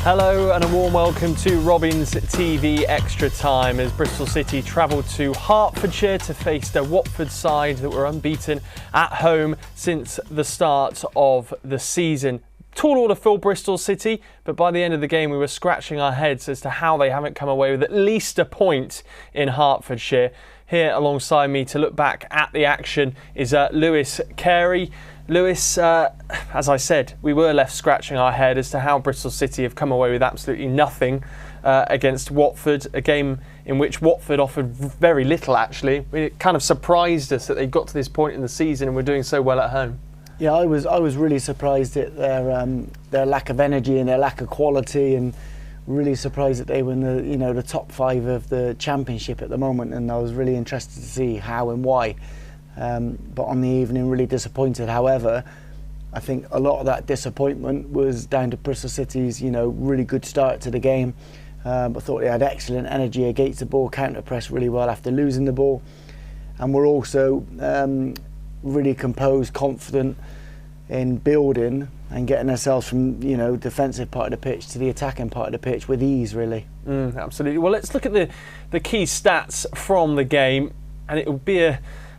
Hello and a warm welcome to Robin's TV Extra Time as Bristol City travelled to Hertfordshire to face the Watford side that were unbeaten at home since the start of the season. Tall order for Bristol City, but by the end of the game we were scratching our heads as to how they haven't come away with at least a point in Hertfordshire. Here alongside me to look back at the action is Louis Carey. Louis, as I said, we were left scratching our head as to how Bristol City have come away with absolutely nothing against Watford, a game in which Watford offered very little actually. It kind of surprised us that they got to this point in the season and were doing so well at home. Yeah, I was really surprised at their lack of energy and their lack of quality, and really surprised that they were in the top 5 of the Championship at the moment, and I was really interested to see how and why. But on the evening, really disappointed. However, I think a lot of that disappointment was down to Bristol City's really good start to the game. I thought they had excellent energy against the ball, counter-pressed really well after losing the ball, and were also really composed, confident in building and getting ourselves from defensive part of the pitch to the attacking part of the pitch with ease, really. Absolutely. Well, let's look at the key stats from the game, and it will be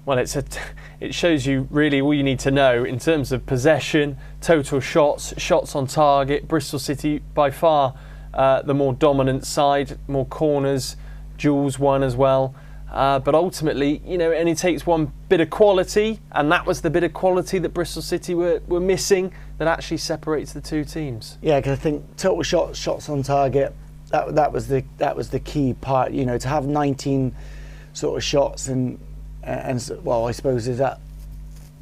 it shows you really all you need to know in terms of possession, total shots, shots on target. Bristol City by far the more dominant side, more corners, duels won as well. But ultimately, it only takes one bit of quality, and that was the bit of quality that Bristol City were missing that actually separates the two teams. Yeah, because I think total shots on target, that was the key part. To have 19 sort of shots and I suppose is that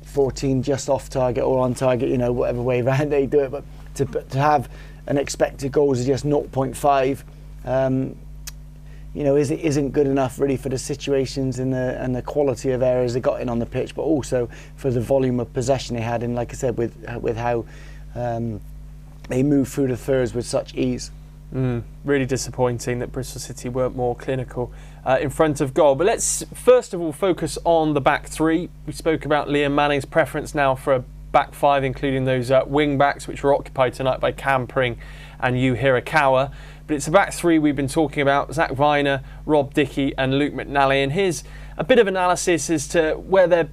14 just off target or on target, whatever way around they do it, but to have an expected goals of just 0.5, isn't good enough really for the situations and the quality of areas they got in on the pitch, but also for the volume of possession they had, and like I said, with how they moved through the thirds with such ease. Really disappointing that Bristol City weren't more clinical in front of goal. But let's first of all focus on the back three. We spoke about Liam Manning's preference now for a back five, including those wing backs, which were occupied tonight by Cam Pring and Yu Hirakawa. But it's a back three we've been talking about: Zach Vyner, Rob Dickie and Luke McNally. And here's a bit of analysis as to where they're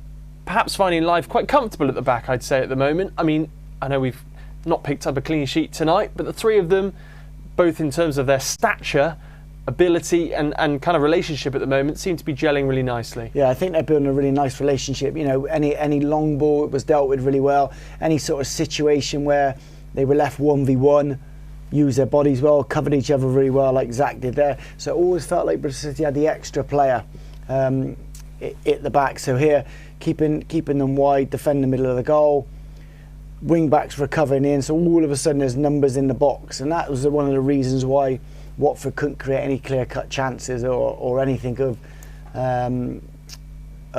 perhaps finding life quite comfortable at the back, I'd say, at the moment. I mean, I know we've not picked up a clean sheet tonight, but the three of them, both in terms of their stature, ability and kind of relationship at the moment, seem to be gelling really nicely. Yeah, I think they're building a really nice relationship. Any long ball was dealt with really well. Any sort of situation where they were left 1v1, used their bodies well, covered each other really well like Zach did there. So it always felt like Bristol City had the extra player at the back. So here, keeping them wide, defending the middle of the goal, wing backs recovering in, so all of a sudden there's numbers in the box, and that was one of the reasons why Watford couldn't create any clear-cut chances or anything of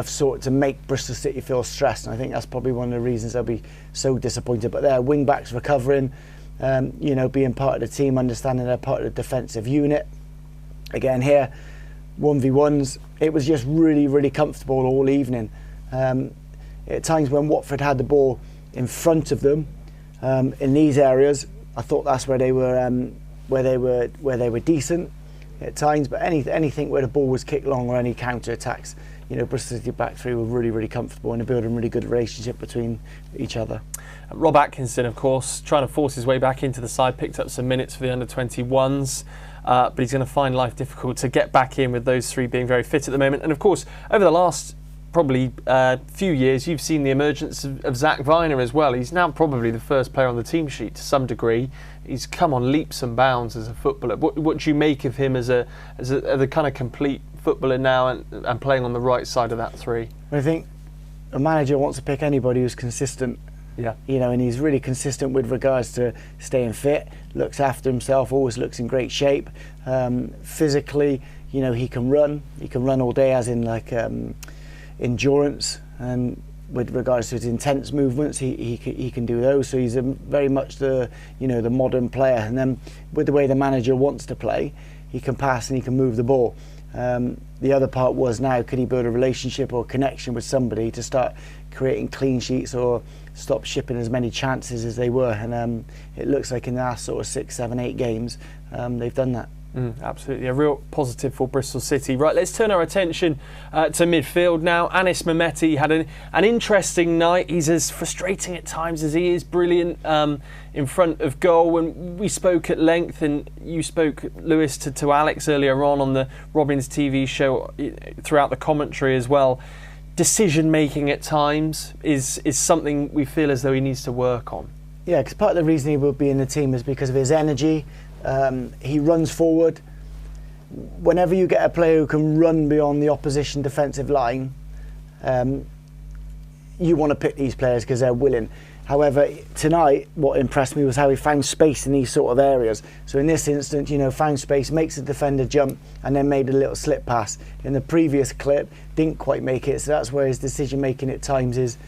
sort to make Bristol City feel stressed. And I think that's probably one of the reasons they'll be so disappointed. But their wing backs recovering, being part of the team, understanding they're part of the defensive unit. Again here, 1v1s, it was just really, really comfortable all evening. At times when Watford had the ball in front of them, in these areas, I thought that's where they were decent at times. But anything where the ball was kicked long or any counter attacks, Bristol City back three were really, really comfortable and they're building a really good relationship between each other. Rob Atkinson, of course, trying to force his way back into the side, picked up some minutes for the under-21s, but he's going to find life difficult to get back in with those three being very fit at the moment. And of course, over the last probably few years, you've seen the emergence of Zach Vyner as well. He's now probably the first player on the team sheet to some degree. He's come on leaps and bounds as a footballer. What do you make of him as a kind of complete footballer now and playing on the right side of that three? I think a manager wants to pick anybody who's consistent. Yeah. And he's really consistent with regards to staying fit, looks after himself, always looks in great shape. Physically, he can run. He can run all day, as in endurance, and with regards to his intense movements, he can do those. So he's very much the modern player. And then with the way the manager wants to play, he can pass and he can move the ball. The other part was now, could he build a relationship or connection with somebody to start creating clean sheets or stop shipping as many chances as they were. And it looks like in the last sort of 6, 7, 8 games, they've done that. Absolutely, a real positive for Bristol City. Right, let's turn our attention to midfield now. Anis Mehmeti had an interesting night. He's as frustrating at times as he is brilliant in front of goal. When we spoke at length, and you spoke, Louis, to Alex earlier on the Robins TV show, throughout the commentary as well, decision making at times is something we feel as though he needs to work on. Yeah, because part of the reason he will be in the team is because of his energy. He runs forward. Whenever you get a player who can run beyond the opposition defensive line, you want to pick these players because they're willing. However, tonight, what impressed me was how he found space in these sort of areas. So in this instance, found space, makes the defender jump, and then made a little slip pass. In the previous clip, didn't quite make it. So that's where his decision making at times is,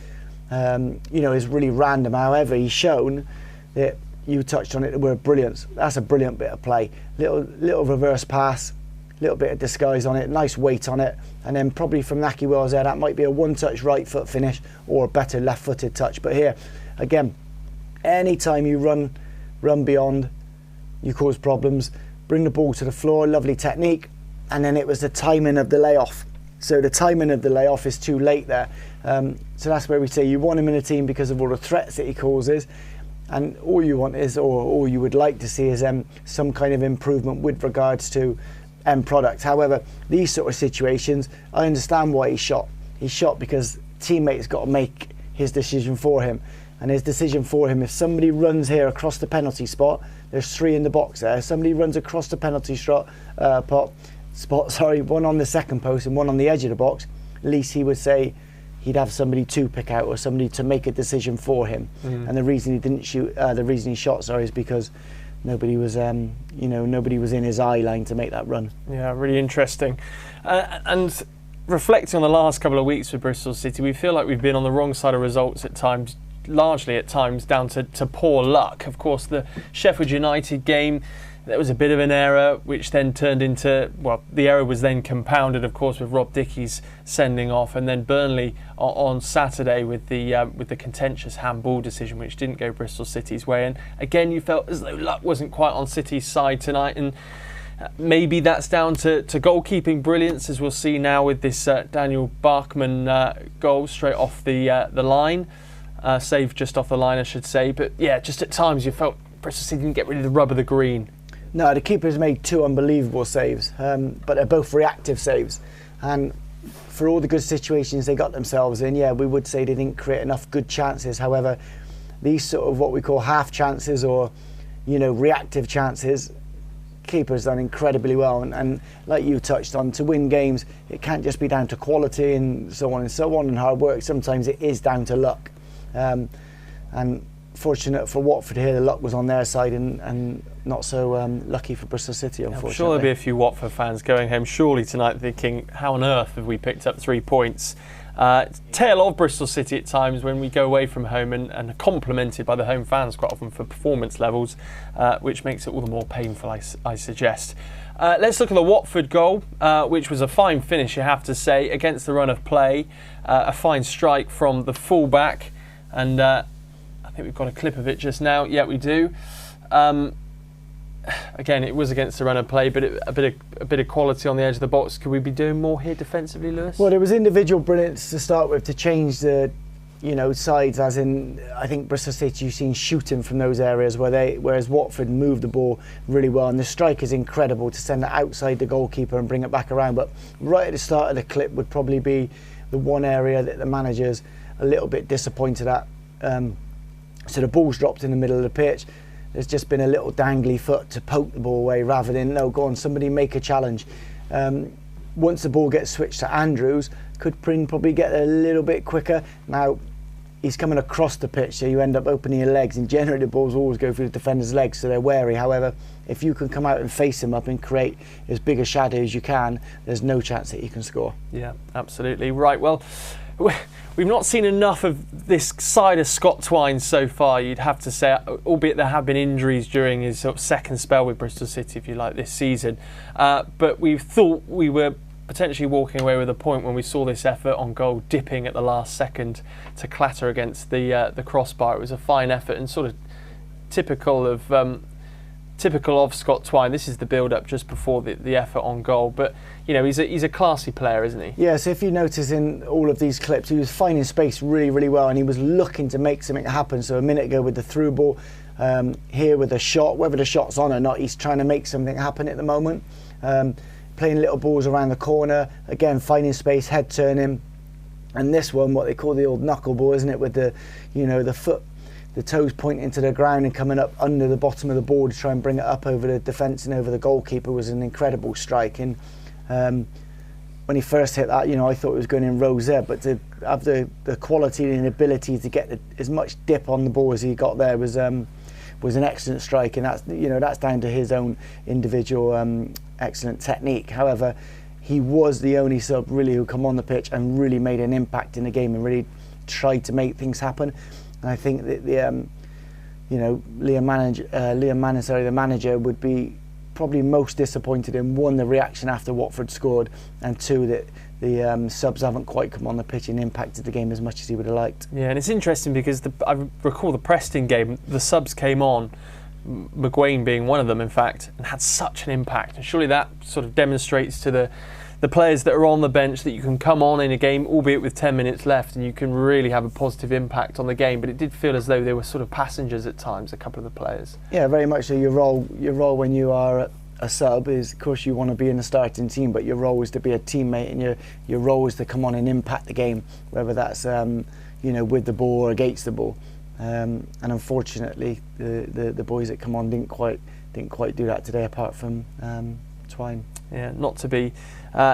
is really random. However, he's shown that. You touched on it, the word brilliance. That's a brilliant bit of play. Little reverse pass, little bit of disguise on it, nice weight on it, and then probably from Nahki Wells there, that might be a one-touch right foot finish or a better left-footed touch. But here, again, any time you run beyond, you cause problems. Bring the ball to the floor, lovely technique, and then it was the timing of the layoff. So the timing of the layoff is too late there. So that's where we say you want him in a team because of all the threats that he causes. And all you want is, or all you would like to see is some kind of improvement with regards to end product. However, these sort of situations, I understand why he shot. He shot because teammates got to make his decision for him. And his decision for him, if somebody runs here across the penalty spot, there's 3 in the box there. If somebody runs across the penalty spot, one on the second post and one on the edge of the box, at least he would say, he'd have somebody to pick out or somebody to make a decision for him. And the reason he didn't shoot, the reason he shot, is because nobody was, nobody was in his eye line to make that run. Yeah, really interesting. And reflecting on the last couple of weeks with Bristol City, we feel like we've been on the wrong side of results at times, largely at times down to poor luck. Of course, the Sheffield United game, there was a bit of an error, which then turned into, the error was then compounded, of course, with Rob Dickey's sending off, and then Burnley on Saturday with the contentious handball decision, which didn't go Bristol City's way. And again, you felt as though luck wasn't quite on City's side tonight, and maybe that's down to goalkeeping brilliance, as we'll see now with this Daniel Bachmann goal straight off the line, save just off the line, I should say. But yeah, just at times you felt Bristol City didn't get rid of the rub of the green. No, the keeper's made 2 unbelievable saves, but they're both reactive saves. And for all the good situations they got themselves in, we would say they didn't create enough good chances. However, these sort of what we call half chances or, reactive chances, keeper's done incredibly well. And like you touched on, to win games, it can't just be down to quality and so on and hard work. Sometimes it is down to luck. And fortunate for Watford here, the luck was on their side and not so lucky for Bristol City, unfortunately. I'm sure there'll be a few Watford fans going home surely tonight thinking, how on earth have we picked up 3 points? Tale of Bristol City at times when we go away from home and are complimented by the home fans quite often for performance levels, which makes it all the more painful, I suggest. Let's look at the Watford goal, which was a fine finish, you have to say, against the run of play. A fine strike from the fullback, and I think we've got a clip of it just now. Yeah, we do. Again, it was against the run of play, but a bit of quality on the edge of the box. Could we be doing more here defensively, Lewis? Well, there was individual brilliance to start with to change the, sides. As in, I think Bristol City, you've seen shooting from those areas whereas Watford moved the ball really well, and the strike is incredible to send it outside the goalkeeper and bring it back around. But right at the start of the clip would probably be the one area that the manager's a little bit disappointed at. So the ball's dropped in the middle of the pitch. There's just been a little dangly foot to poke the ball away rather than, no, go on, somebody make a challenge. Once the ball gets switched to Andrews, could probably get there a little bit quicker. Now, he's coming across the pitch, so you end up opening your legs, and generally the balls always go through the defender's legs, so they're wary. However, if you can come out and face him up and create as big a shadow as you can, there's no chance that you can score. Yeah, absolutely. Right, well, we've not seen enough of this side of Scott Twine so far, you'd have to say, albeit there have been injuries during his sort of second spell with Bristol City, if you like, this season. But we thought we were potentially walking away with a point when we saw this effort on goal dipping at the last second to clatter against the crossbar. It was a fine effort and sort of typical of Scott Twine. This is the build-up just before the effort on goal. But you know, he's a classy player, isn't he? Yeah. So if you notice in all of these clips, he was finding space really, really well, and he was looking to make something happen. So a minute ago with the through ball, here with a shot, whether the shot's on or not, he's trying to make something happen at the moment. Playing little balls around the corner, again finding space, head turning, and this one, what they call the old knuckle ball, isn't it? With the, you know, the foot, the toes pointing to the ground and coming up under the bottom of the ball to try and bring it up over the defence and over the goalkeeper was an incredible strike. And when he first hit that, you know, I thought it was going in rows there, but to have the quality and ability to get as much dip on the ball as he got there was an excellent strike, and that's, you know, that's down to his own individual excellent technique. However, he was the only sub really who come on the pitch and really made an impact in the game and really tried to make things happen. And I think that you know, Liam Manning, the manager, would be probably most disappointed in, one, the reaction after Watford scored, and two, that the subs haven't quite come on the pitch and impacted the game as much as he would have liked. Yeah, and it's interesting because I recall the Preston game, the subs came on, McGuane being one of them, in fact, and had such an impact. And surely that sort of demonstrates to the players that are on the bench that you can come on in a game, albeit with 10 minutes left, and you can really have a positive impact on the game. But it did feel as though they were sort of passengers at times, a couple of the players. Yeah, very much so. Your role when you are a sub is, of course, you want to be in the starting team, but your role is to be a teammate, and your role is to come on and impact the game, whether that's you know, with the ball or against the ball. And unfortunately, the boys that come on didn't quite do that today, apart from Twine. Yeah, not to be.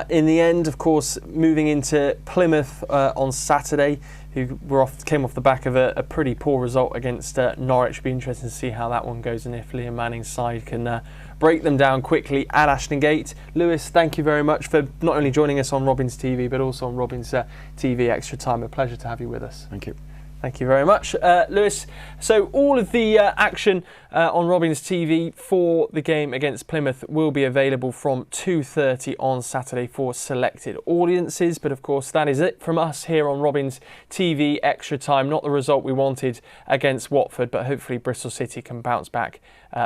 In the end, of course, moving into Plymouth on Saturday, who came off the back of a pretty poor result against Norwich. It'll be interesting to see how that one goes and if Liam Manning's side can break them down quickly at Ashton Gate. Lewis, thank you very much for not only joining us on Robins TV, but also on Robins TV Extra Time. A pleasure to have you with us. Thank you. Thank you very much, Lewis. So all of the action on Robins TV for the game against Plymouth will be available from 2:30 on Saturday for selected audiences. But of course, that is it from us here on Robins TV Extra Time. Not the result we wanted against Watford, but hopefully Bristol City can bounce back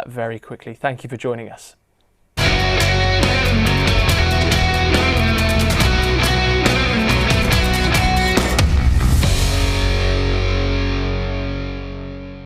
very quickly. Thank you for joining us.